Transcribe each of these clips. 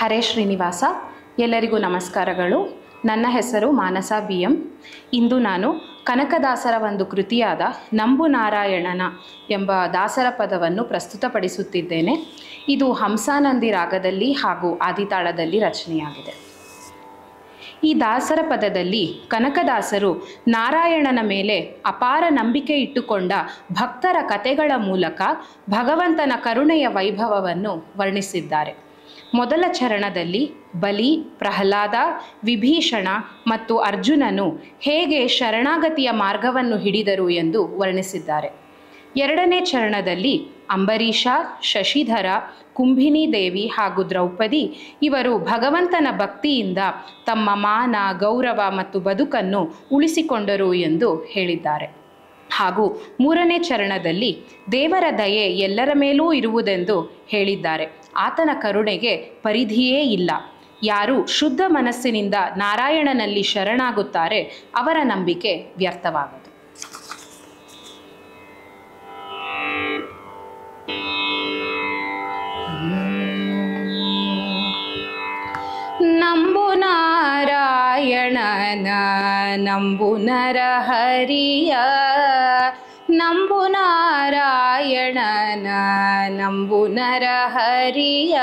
ಹರೇ ಶ್ರೀನಿವಾಸ. ಎಲ್ಲರಿಗೂ ನಮಸ್ಕಾರಗಳು. ನನ್ನ ಹೆಸರು ಮಾನಸ BM. ಇಂದು ನಾನು ಕನಕದಾಸರ ಒಂದು ಕೃತಿಯಾದ ನಂಬು ನಾರಾಯಣನ ಎಂಬ ದಾಸರ ಪದವನ್ನು ಪ್ರಸ್ತುತಪಡಿಸುತ್ತಿದ್ದೇನೆ. ಇದು ಹಂಸಾನಂದಿ ರಾಗದಲ್ಲಿ ಹಾಗೂ ಆದಿತಾಳದಲ್ಲಿ ರಚನೆಯಾಗಿದೆ. ಈ ದಾಸರ ಪದದಲ್ಲಿ ಕನಕದಾಸರು ನಾರಾಯಣನ ಮೇಲೆ ಅಪಾರ ನಂಬಿಕೆ ಇಟ್ಟುಕೊಂಡ ಭಕ್ತರ ಕಥೆಗಳ ಮೂಲಕ ಭಗವಂತನ ಕರುಣೆಯ ವೈಭವವನ್ನು ವರ್ಣಿಸಿದ್ದಾರೆ. ಮೊದಲ ಚರಣದಲ್ಲಿ ಬಲಿ, ಪ್ರಹ್ಲಾದ, ವಿಭೀಷಣ ಮತ್ತು ಅರ್ಜುನನು ಹೇಗೆ ಶರಣಾಗತಿಯ ಮಾರ್ಗವನ್ನು ಹಿಡಿದರು ಎಂದು ವರ್ಣಿಸಿದ್ದಾರೆ. ಎರಡನೇ ಚರಣದಲ್ಲಿ ಅಂಬರೀಷ, ಶಶಿಧರ, ಕುಂಭಿನಿ ದೇವಿ ಹಾಗೂ ದ್ರೌಪದಿ ಇವರು ಭಗವಂತನ ಭಕ್ತಿಯಿಂದ ತಮ್ಮ ಮಾನ, ಗೌರವ ಮತ್ತು ಬದುಕನ್ನು ಉಳಿಸಿಕೊಂಡರು ಎಂದು ಹೇಳಿದ್ದಾರೆ. ಹಾಗೂ ಮೂರನೇ ಚರಣದಲ್ಲಿ ದೇವರ ದಯೆ ಎಲ್ಲರ ಮೇಲೂ ಇರುವುದೆಂದು ಹೇಳಿದ್ದಾರೆ. ಆತನ ಕರುಣೆಗೆ ಪರಿಧಿಯೇ ಇಲ್ಲ. ಯಾರು ಶುದ್ಧ ಮನಸ್ಸಿನಿಂದ ನಾರಾಯಣನಲ್ಲಿ ಶರಣಾಗುತ್ತಾರೆ ಅವರ ನಂಬಿಕೆ ವ್ಯರ್ಥವಾಗದು. ನಂಬು ನಾರಾಯಣನ ನಂಬು ನರಹರಿಯ, ನಂಬು ನಾರಾಯಣನ ನಂಬು ನರಹರಿಯ,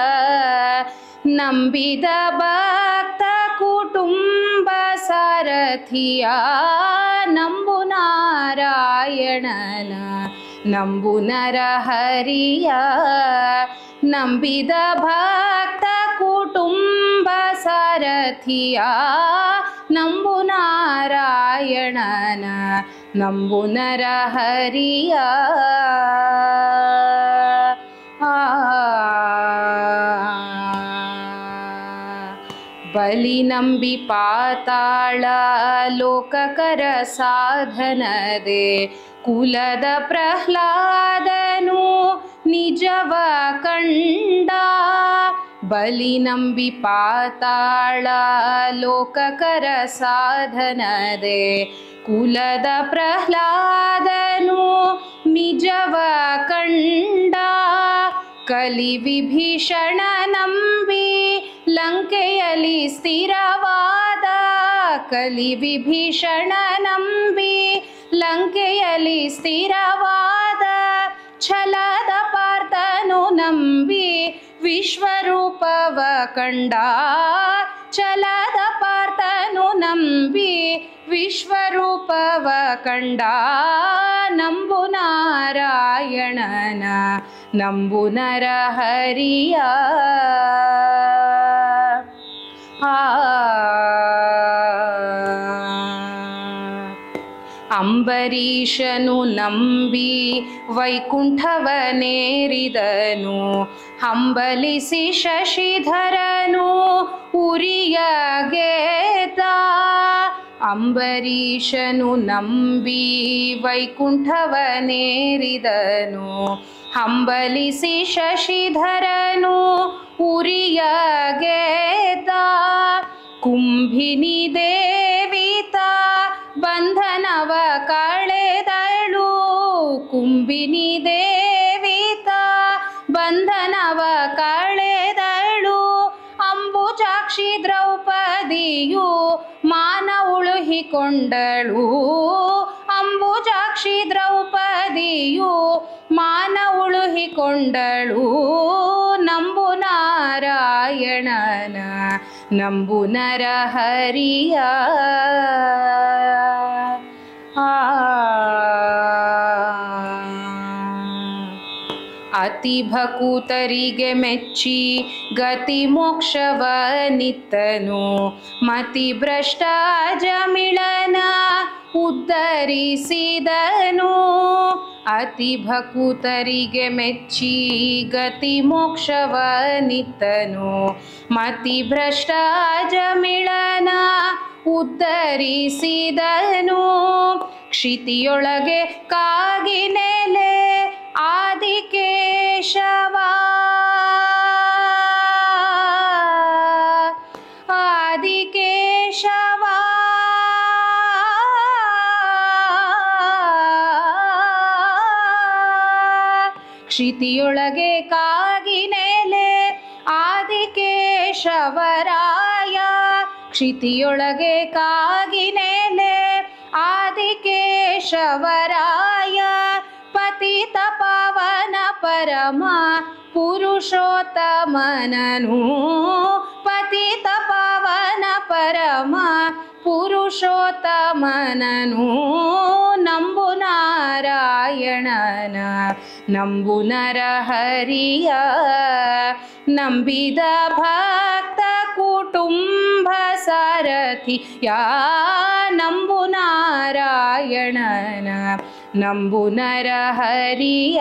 ನಂಬಿದ ಭಕ್ತ ಕುಟುಂಬ ಸಾರಥಿಯ, ನಂಬು ನಾರಾಯಣನ ನಂಬು ನರಹರಿಯ, ನಂಬಿದ ಭಕ್ತ ಕುಟುಂಬ ಸಾರಥಿಯ, ನಂಬು ನಾರಾಯಣನ ನಂಬು ನರಹರಿಯ. ಬಲಿ ನಂಬಿ ಪಾತಾಳ ಲೋಕಕರ ಸಾಧನದೆ, ಕುಲದ ಪ್ರಹ್ಲಾದನು ನಿಜವ ಕಂಡ. ಬಲಿ ನಂಬಿ ಪಾತಾಳ ಲೋಕಕರ ಸಾಧನದೆ, ಕುಲದ ಪ್ರಹ್ಲಾದನು ನಿಜವ ಕಂಡ. ಕಲಿ ವಿಭೀಷಣ ನಂಬಿ ಲಂಕೆಯಲ್ಲಿ ಸ್ಥಿರವಾದ, ಕಲಿ ವಿಭೀಷಣ ನಂಬಿ ಲಂಕೆಯಲ್ಲಿ ಸ್ಥಿರವಾದ. ಛಲದ ಪಾರ್ಥನು ನಂಬಿ ವಿಶ್ವರೂಪವ ಕಂಡ, ಛಲದ ಪಾರ್ಥನು ನಂಬಿ ವಿಶ್ವರೂಪವ ಕಂಡ. ನಂಬು ನಾರಾಯಣನ ನಂಬು ನರಹರಿಯ. ಅಂಬರೀಷನು ನಂಬಿ ವೈಕುಂಠವನೇರಿದನು, ಹಂಬಲಿಸಿ ಶಶಿಧರನು ಉರಿಯಗೆದ್ದ. ಅಂಬರೀಷನು ನಂಬಿ ವೈಕುಂಠವನೇರಿದನು, ಹಂಬಲಿಸಿ ಶಶಿಧರನು ಉರಿಯಗೆದ್ದ. ಕುಂಭಿನಿ ದೇವಿತ ಬಂಧನವ ಕಳೆದಳು, ಕುಂಭಿನಿ ದೇವಿತ ಬಂಧನವ ಕಳೆದಳು. ಅಂಬುಜಾಕ್ಷಿ ದ್ರೌಪದಿಯು ಮಾನ ಉಳುಹಿಕೊಂಡಳು, ಅಂಬುಜಾಕ್ಷಿ ದ್ರೌಪದಿಯು ಮಾನ ಉಳುಹಿಕೊಂಡಳು. ನಂಬು ನಾರಾಯಣನ ನಂಬು ನರಹರಿಯ. ಅತಿ ಭಕುತರಿಗೆ ಮೆಚ್ಚಿ ಗತಿ ಮೋಕ್ಷವನಿತ್ತನು, ಮತಿ ಭ್ರಷ್ಟ ಜಮಿಳನ ಉದ್ಧರಿಸಿದನು. ಅತಿ ಭಕುತರಿಗೆ ಮೆಚ್ಚಿ ಗತಿ ಮೋಕ್ಷವನಿತ್ತನು, ಮತಿ ಭ್ರಷ್ಟ ಜಮಿಳನ ಉದ್ಧರಿಸಿದನು. ಕ್ಷಿತಿಯೊಳಗೆ ಕಾಗಿ ನೆಲೆ ಆದಿಕೇಶವ, ಆದಿಕೇಶವ, ಕ್ಷಿತಿಯೊಳಗೆ ಕಾಗಿ ನೆಲೆ ಆದಿಕೇಶವ. ಆದಿಕೇಶವರಾಯ ಕ್ಷಿತಿಯೊಳಗೆ ಕಾಗಿನೆಲೆ ಆದಿಕೇಶವರಾಯ ಪತಿತ ಪಾವನ ಪರಮ ಪುರುಷೋತ್ತಮನನು ಪತಿತ ಪಾವನ ಪರಮ ಪುರುಷೋತ್ತಮನನು ನಂಬು ನಾರಾಯಣನ ನಂಬು ನರಹರಿಯ ನಂಬಿದ ಭಕ್ತ ಕುಟುಂಬ ಸಾರಥಿಯ ನಂಬು ನಾರಾಯಣನ ನಂಬು ನರಹರಿಯ